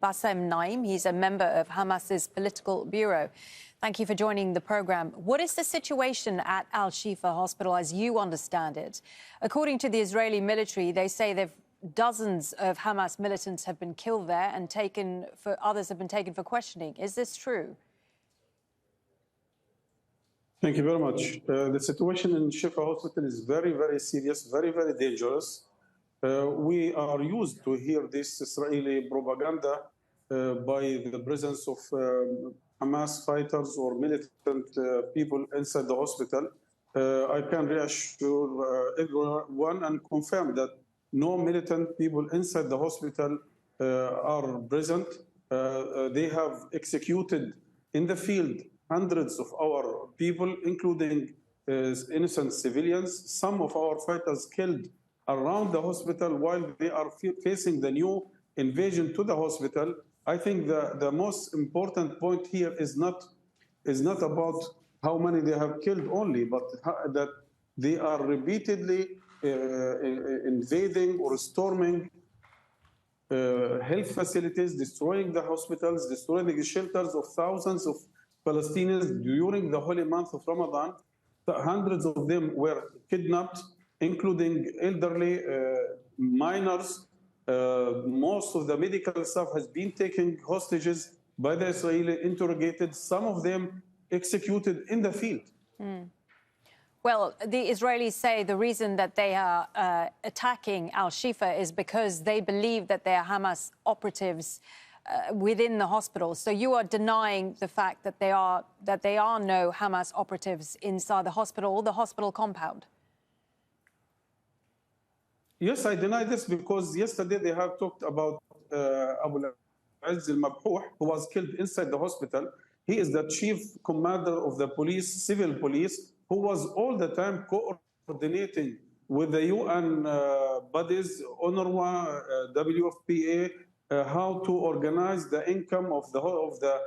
Basem Naim. He's a member of Hamas's political bureau. Thank you for joining the program. What is the situation at Al-Shifa hospital as you understand it? According to the Israeli military, they say dozens of Hamas militants have been killed there and others have been taken for questioning. Is this true? Thank you very much. The situation in Shifa hospital is very, very serious, very, very dangerous. We are used to hear this Israeli propaganda by the presence of Hamas fighters or militant people inside the hospital. I can reassure everyone and confirm that no militant people inside the hospital are present. They have executed in the field hundreds of our people, including innocent civilians. Some of our fighters killed around the hospital while they are facing the new invasion to the hospital. I think the most important point here is not about how many they have killed only, but that they are repeatedly invading or storming health facilities, destroying the hospitals, destroying the shelters of thousands of Palestinians during the holy month of Ramadan. Hundreds of them were kidnapped, including elderly, minors. Most of the medical staff has been taken hostages by the Israeli, interrogated, some of them executed in the field. Well, the Israelis say the reason that they are attacking Al-Shifa is because they believe that they are Hamas operatives within the hospital. So you are denying the fact that there are no Hamas operatives inside the hospital or the hospital compound? Yes, I deny this because yesterday they have talked about Abu al-Mabhouh, who was killed inside the hospital. He is the chief commander of the police, civil police, who was all the time coordinating with the UN bodies, UNRWA, WFPA, how to organize the income of the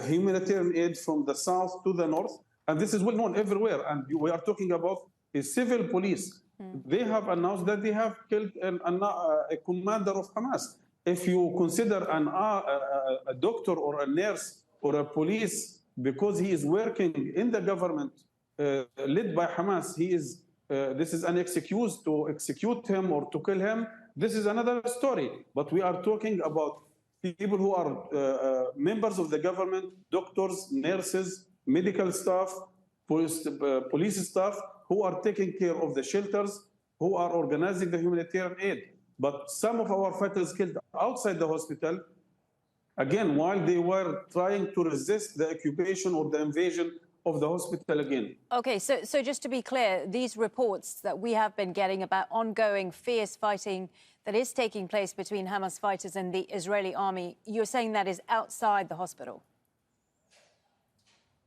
humanitarian aid from the south to the north. And this is well known everywhere. And we are talking about a civil police. They have announced that they have killed a commander of Hamas. If you consider a doctor or a nurse or a police, because he is working in the government led by Hamas, this is an excuse to execute him or to kill him. This is another story. But we are talking about people who are members of the government, doctors, nurses, medical staff, police staff, who are taking care of the shelters, who are organizing the humanitarian aid. But some of our fighters killed outside the hospital, again, while they were trying to resist the occupation or the invasion of the hospital again. Okay, so just to be clear, these reports that we have been getting about ongoing fierce fighting that is taking place between Hamas fighters and the Israeli army, you're saying that is outside the hospital?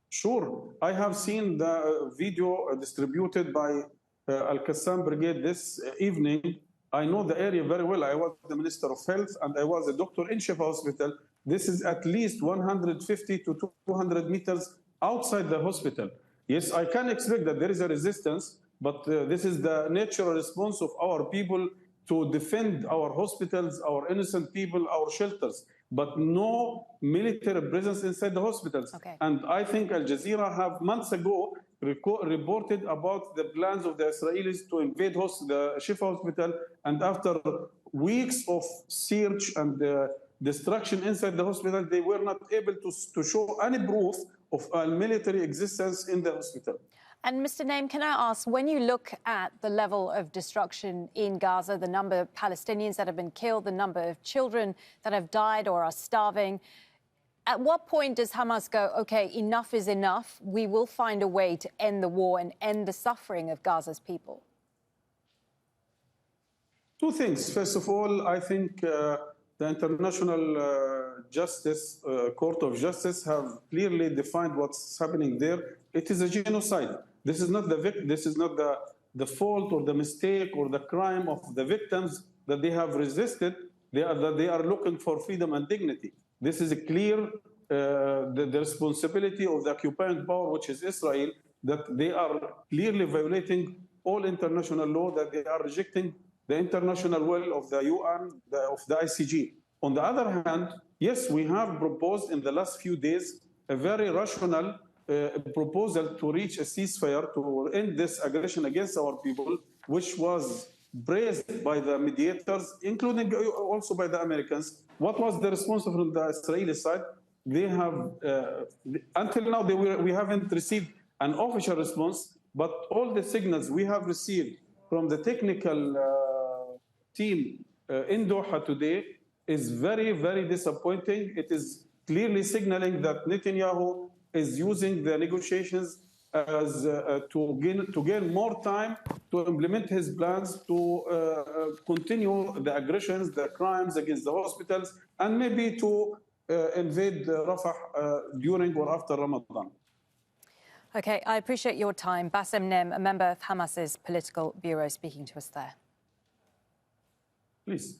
Sure. I have seen the video distributed by Al-Qassam Brigade this evening. I know the area very well. I was the Minister of Health and I was a doctor in Shifa Hospital. This is at least 150 to 200 meters outside the hospital. Yes, I can expect that there is a resistance, but this is the natural response of our people to defend our hospitals, our innocent people, our shelters, but no military presence inside the hospitals. Okay. And I think Al Jazeera have months ago reported about the plans of the Israelis to invade the Shifa hospital, and after weeks of search and destruction inside the hospital, they were not able to show any proof of a military existence in the hospital. And Mr. Naim, can I ask, when you look at the level of destruction in Gaza, the number of Palestinians that have been killed, the number of children that have died or are starving, at what point does Hamas go, OK, enough is enough, we will find a way to end the war and end the suffering of Gaza's people? Two things. First of all, I think the International Court of Justice have clearly defined what's happening there. It is a genocide. This is not the fault or the mistake or the crime of the victims that they have resisted. They are looking for freedom and dignity. This is a clear the responsibility of the occupying power, which is Israel, that they are clearly violating all international law, that they are rejecting the international will of the UN, of the ICG. On the other hand, Yes, we have proposed in the last few days a very rational proposal to reach a ceasefire to end this aggression against our people, which was praised by the mediators, including also by the Americans. What was the response from the Israeli side? They have, until now, we haven't received an official response, but all the signals we have received from the technical team in Doha today is very, very disappointing. It is clearly signaling that Netanyahu is using the negotiations as to gain more time to implement his plans to continue the aggressions, the crimes against the hospitals, and maybe to invade Rafah during or after Ramadan. OK, I appreciate your time. Basem Naim, a member of Hamas's political bureau, speaking to us there. Please.